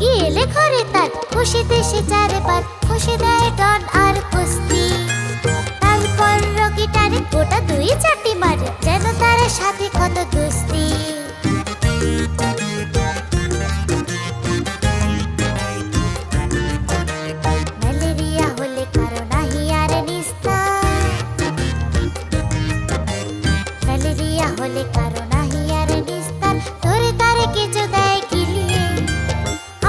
রোগী এলে ঘরে তার খুশিতে সে চারবার খুশি দেয় ডন আর কুস্তি। তারপর রোগীটারে গোটা 2-4টি মারে যেন তার সাথে কত দুস্তি। ম্যালেরিয়া হলে কারো নাহি আর নিস্তার, ম্যালেরিয়া হলে কারো নাহি আর নিস্তার। ধরে তারে কিছু দেয় গিলিয়ে,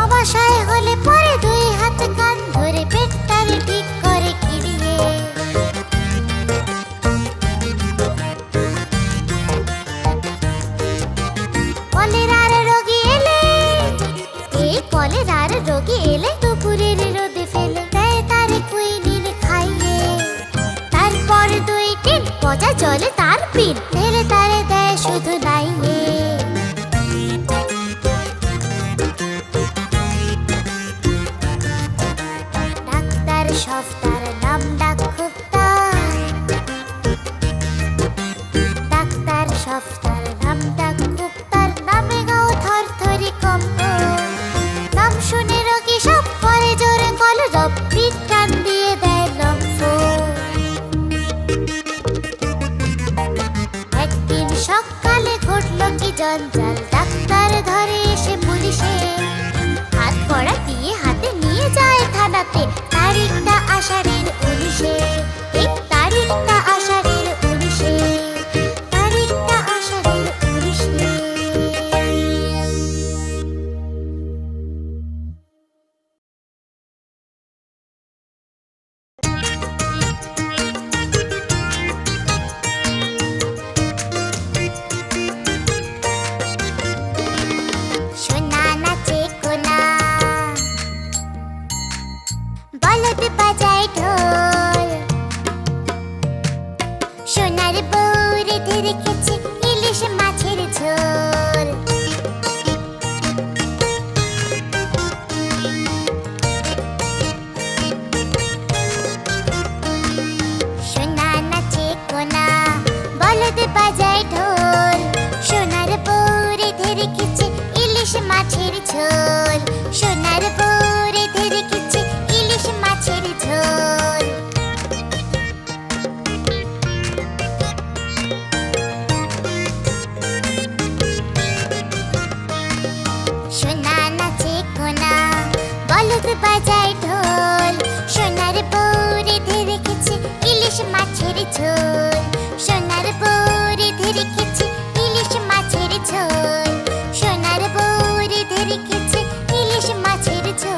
আমাশয় হলে পরে 2 হাত কান ধরে পেটটারে ঠিক করে কিড়িয়ে। কলেরার রোগী এলে, এই কলেরার রোগী এলে দুপুরের রোদে ফেলে দেয় তারে কুইনিন খাইয়ে। তারপর 2 টিন পচা জলে তার পিন ঢেলে তারে দেয় শুধু নাইয়ে। ডাক্তার সফতার নাম ডাক খুব তার, ডাক্তার সফতার নাম ডাক খুব তার। নামে গাও থরথরি কম্প, নাম শুনে রোগী সব করে জোরে কলরব, পিঠ টান দিয়ে দেয় লম্ফ। একদিন সকালে ঘটল কি জঞ্জাল, ডাক্তার ধরে এসে পুলিশে হাত কড়া দিয়ে হাতে নিয়ে যায় থানাতে। তারিখটা আষাঢ়ের 19-এ, এই তারিখটা আষাঢ়ের 19-এ, তারিখটা আষাঢ়ের 19-এ। সোনা নাচে কোনা, বলদ বাজায় ঢোল। সোনার বউ রেঁধে রেখেছে ইলিশ মাছের ঝোল। সোনা নাচে কোনা, বলদ বাজায় ঢোল। সোনার বউ রেঁধে রেখেছে ইলিশ মাছের ঝোল। সোনার বউ রেঁধে রেখেছে ইলিশ মাছের ঝোল। সোনা নাচে কোনা, বলদ বাজায় ঢোল। সোনার বউ রেঁধে রেখেছে ইলিশ মাছের ঝোল। সোনার বউ রেঁধে রেখেছে ইলিশ মাছের ঝোল। সোনার বউ রেঁধে রেখেছে ইলিশ মাছের ঝোল।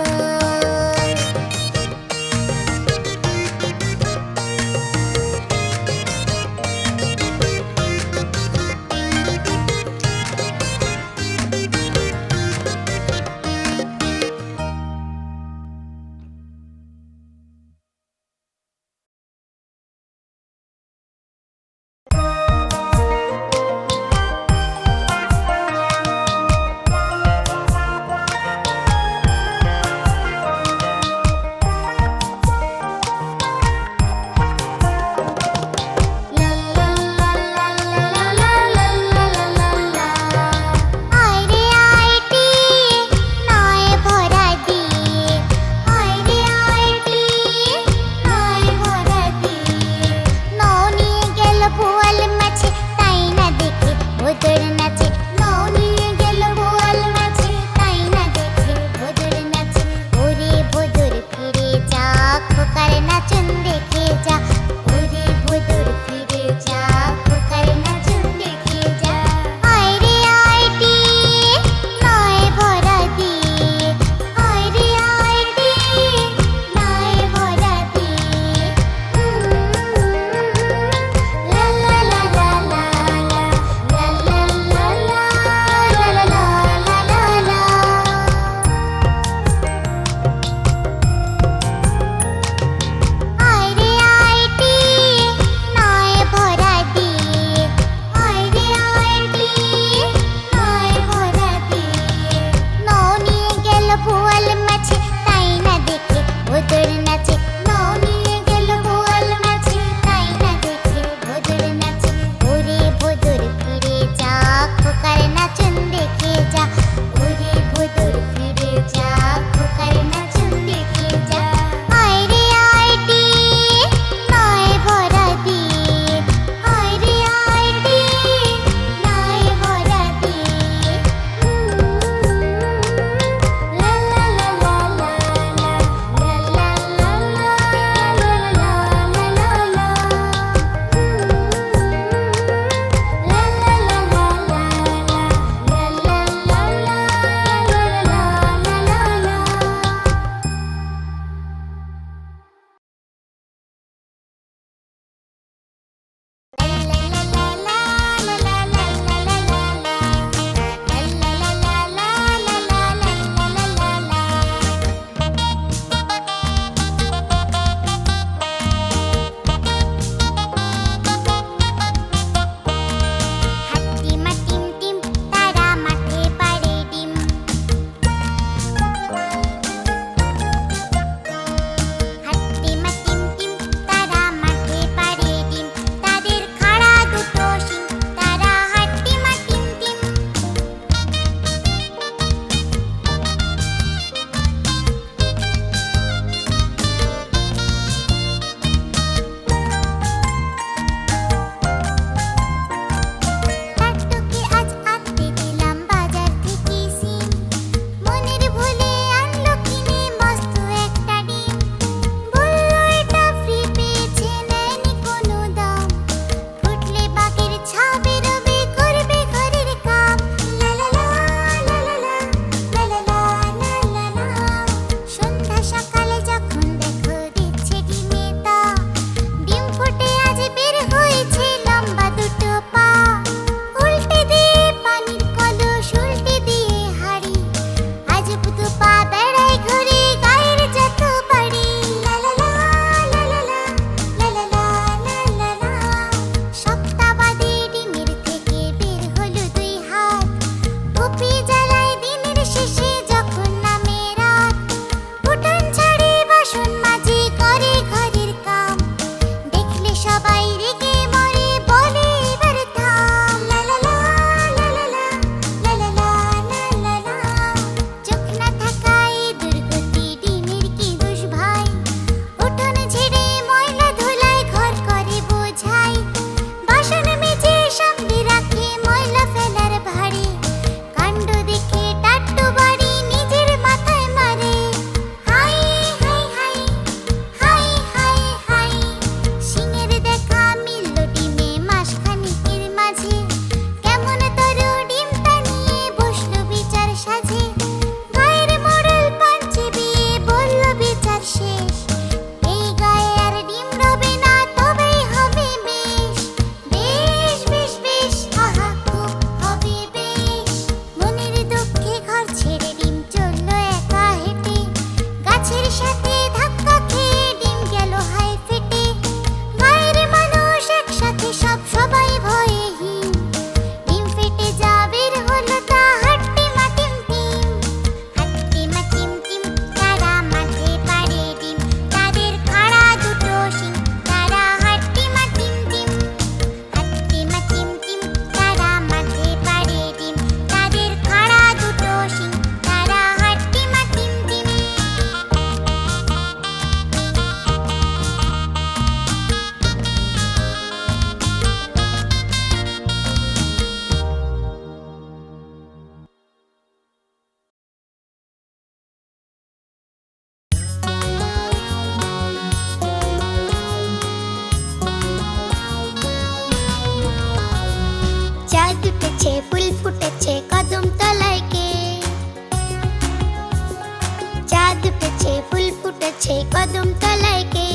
চাঁদ উঠেছে ফুল ফুটেছে কদম তলায় কে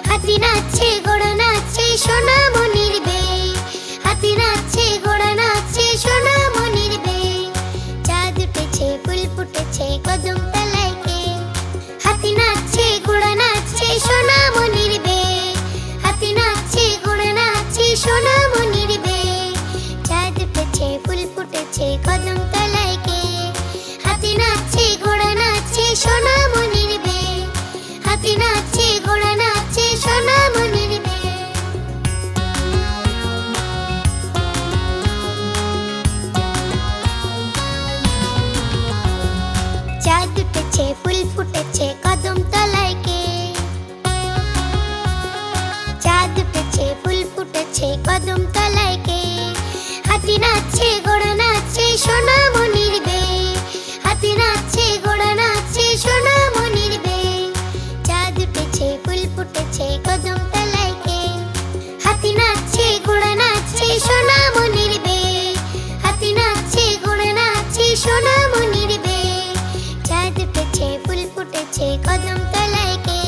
হাতি নাচছে ঘোড়া নাচছে সোনামণির বে হাতি নাচছে ঘোড়া নাচছে সোনামণির বে চাঁদ উঠেছে ফুল ফুটেছে কদম তলায় কে হাতি নাচছে ঘোড়া নাচছে সোনামণির বে হাতি নাচছে ঘোড়া নাচছে সোনামণির বে চাঁদ উঠেছে ফুল ফুটেছে কদম তলায় কে হাতি নাচছে ঘোড়া নাচছে সোনামণির বে হাতি নাচছে ঘোড়া নাচছে সোনামণির বে চাঁদ উঠেছে ফুল ফুটেছে কদম তলায় কে চাঁদ উঠেছে ফুল ফুটেছে কদম তলায় কে হাতি নাচছে ঘোড়া নাচছে সোনামণির বে হাতি নাচছে ঘোড়া নাচছে সোনামণির বে চাঁদ উঠেছে ফুল ফুটেছে কদম তলায় কে হাতি নাচছে ঘোড়া নাচছে সোনামণির বে হাতি নাচছে ঘোড়া নাচছে সোনামণির বে চাঁদ উঠেছে ফুল ফুটেছে কদম তলায় কে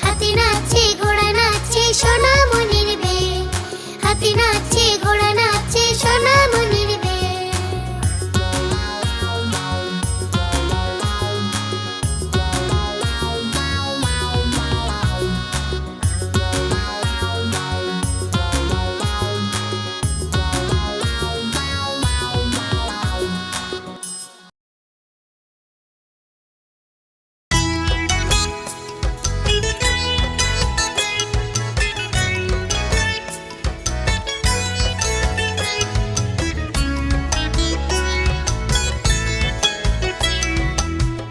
হাতি নাচছে ঘোড়া নাচছে সোনামণির বে হাতি নাচছে ঘোড়া নাচছে সোনামণির বে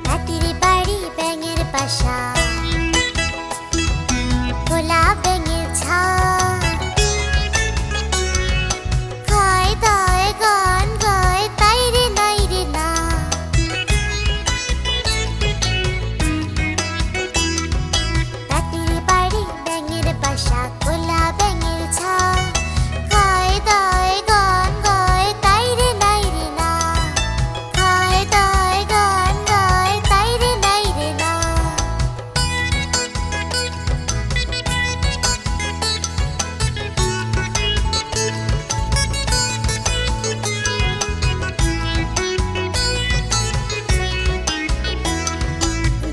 হাতির বাড়ি ব্যাঙের বাসা খোলা ব্যাঙের ছা খায় দায় গান গায় তাই রে নাই রে না হাতির বাড়ি ব্যাঙের বাসা খোলা ব্যাঙের ছা খায় দায় গান গায় তাই রে নাই রে না খায় দায় গান গায় তাই রে নাই রে না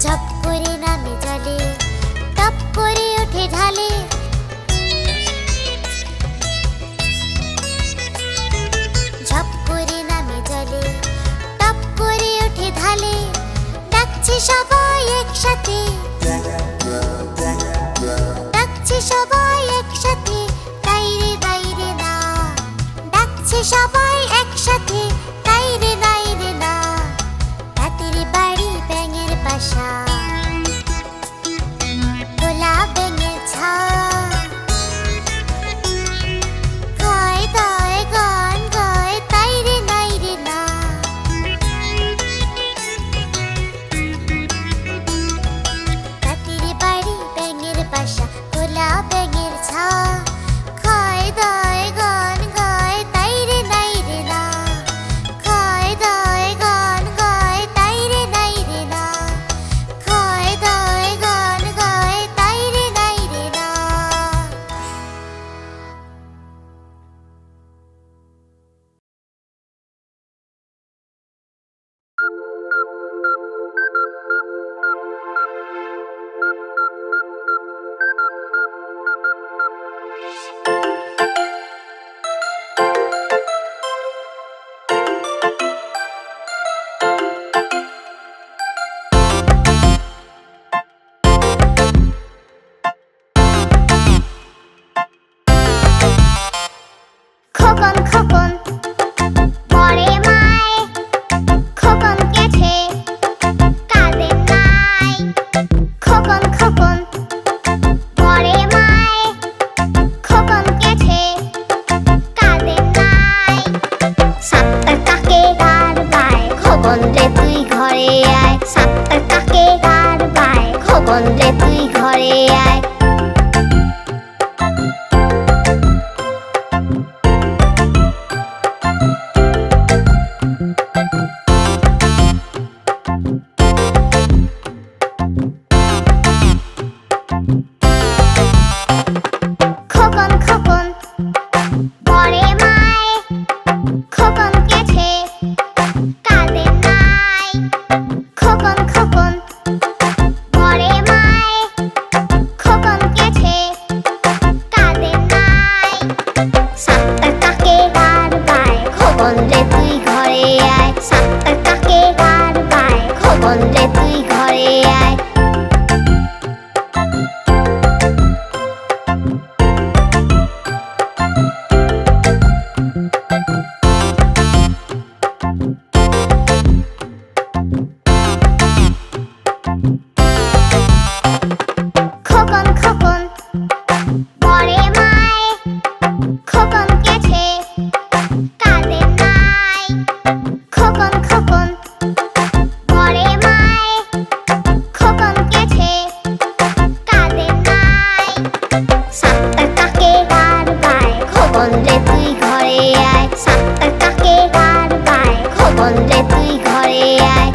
ঝপ করে নামে জলে টপ করে ওঠে ঢালে ঝপ করে নামে জলে টপ করে ওঠে ঢালে ডাকছে সবাই একসাথে ডাকছে সবাই একসাথে তাই রে না ডাকছে সবাই একসাথে তাই রে না হাতির বাড়ি ব্যাঙের বাসা খোলা ব্যাঙের ছা খায় দায় গান গায় তাই রে নাই রে না হাতির বাড়ি ব্যাঙের বাসা খোলা ব্যাঙের ছা খায় দায় গান গায় তাই রে নাই রে না খায় দায় গান গায় তাই রে নাই রে না খায় দায় গান গায় তাই রে নাই রে না খোকন খোকন পরে মায় খোকন গেছে কাঁদে নাই খোকন খোকন পরে মায় খোকন গেছে কাঁদে নাই সাতটার কাকে তার বায় খোকন রে তুই ঘরে আয় সাতটার কাকে তার বায় খোকন রে তুই ঘরে আয় খোকন খোকন বলে মায়, খোকন গেছে কাদের নাই। খোকন খোকন বলে মায়, খোকন গেছে কাদের নাই। সাতটা কাকে আর বায়, খোকন রে তুই ঘরে আয়। সাতটা কাকে আর বায়, খোকন রে তুই ঘরে আয়।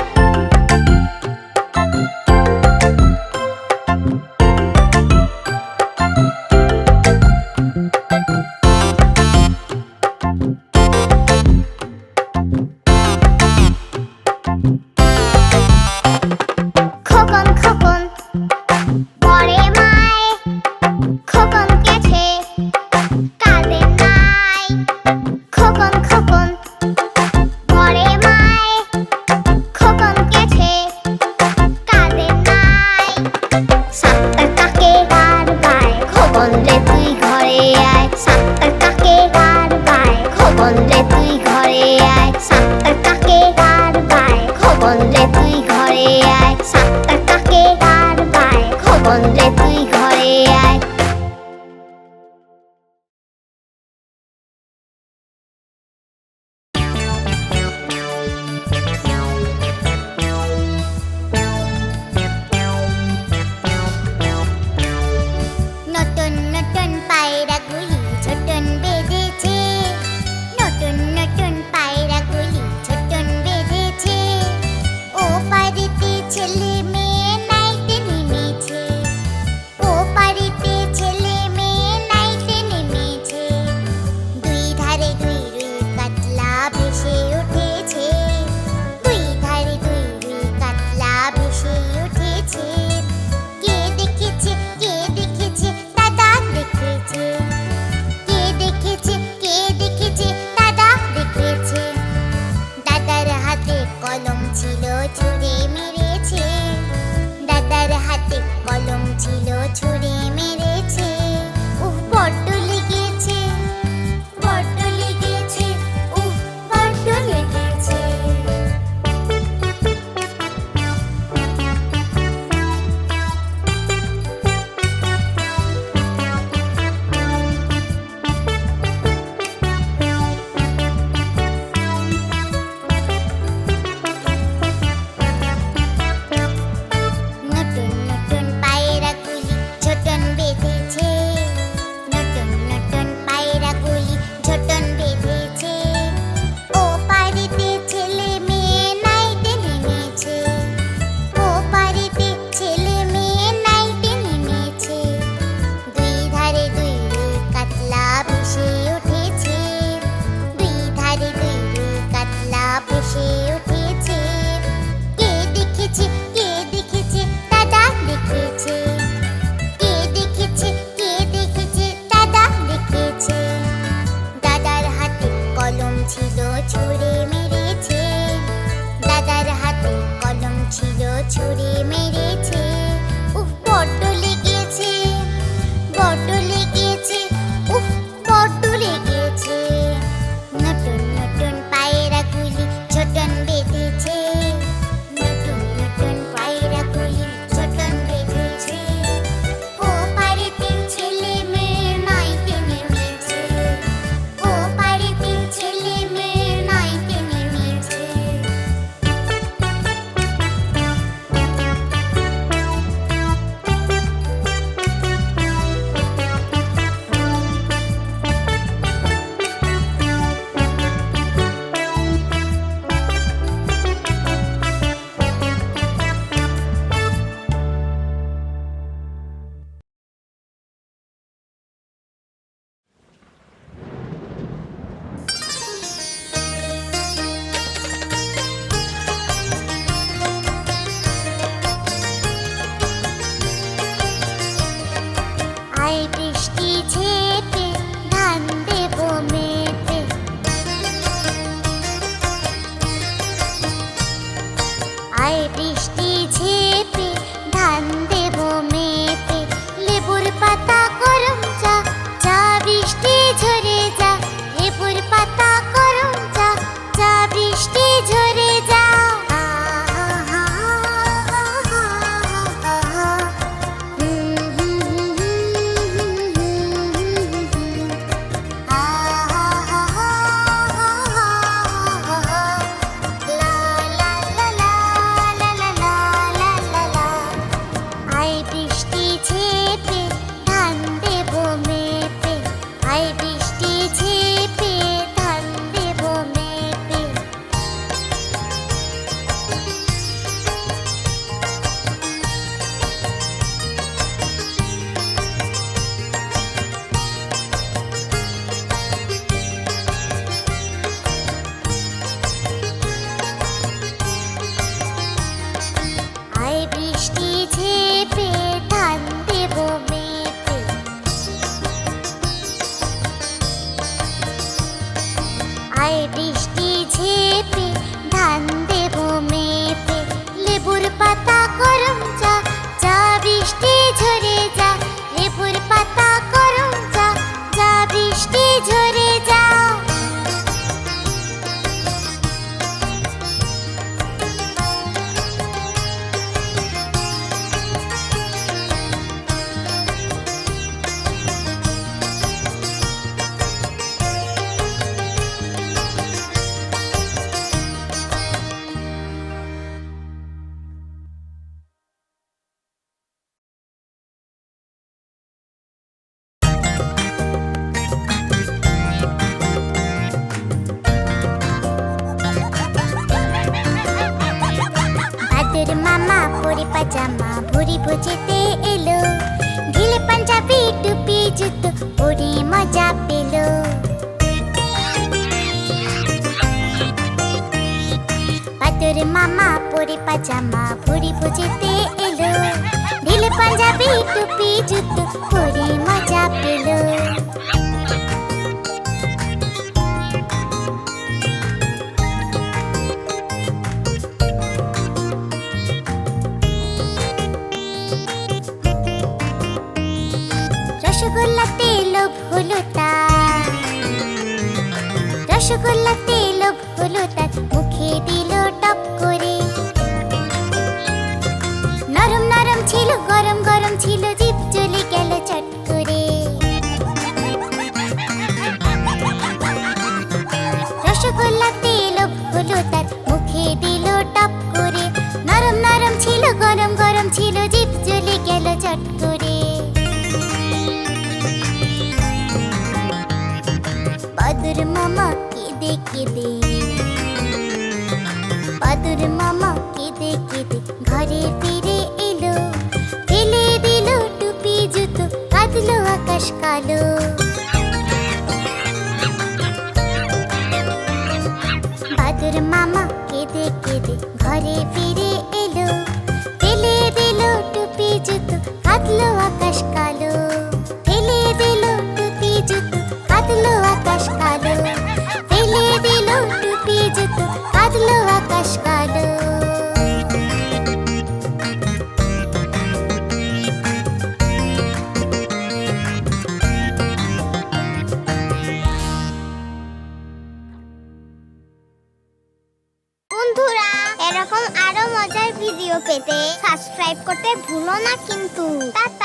ভুড়ি ভোজেতে এলো, ঢিলে পাঞ্জাবি টুপি জুতো পরে মজা পেল। বাদর মামা পরে পাজামা ভুড়ি ভোজেতে এলো, ঢিলে পাঞ্জাবি টুপি জুতো পরে মজা পেল। রসগোল্লাতে লোভ হলো তার, রসগোল্লাতে লোভ হলো তার, মুখে দিল টপ করে। নরম নরম ছিল গরম গরম ছিল, জিভ জ্বলে গেল চট করে। রসগোল্লাতে লোভ হলো তার, মুখে দিল টপ করে। নরম নরম ছিল গরম গরম ছিল, জিভ জ্বলে গেল চট করে। বাদুর মামা কেঁদে কেঁদে, বাদুর মামা কেঁদে কেঁদে ঘরে ফিরে এলো, ফেলে দিল টুপি জুতো, কাঁদলো আকাশ কালো। বাদুর মামা কেঁদে কেঁদে ঘরে ফিরে এলো, ফেলে দিল টুপি জুতো, কাঁদলো আকাশ কালো। ফেলে দিল টুপি জুতো, কাঁদলো আকাশ কালো। ফেলে দিল টুপি জুতো, কাঁদলো আকাশ কালো। বন্ধুরা, এরকম আরো মজার ভিডিও পেতে সাবস্ক্রাইব করতে ভুলো না কিন্তু। টাটা।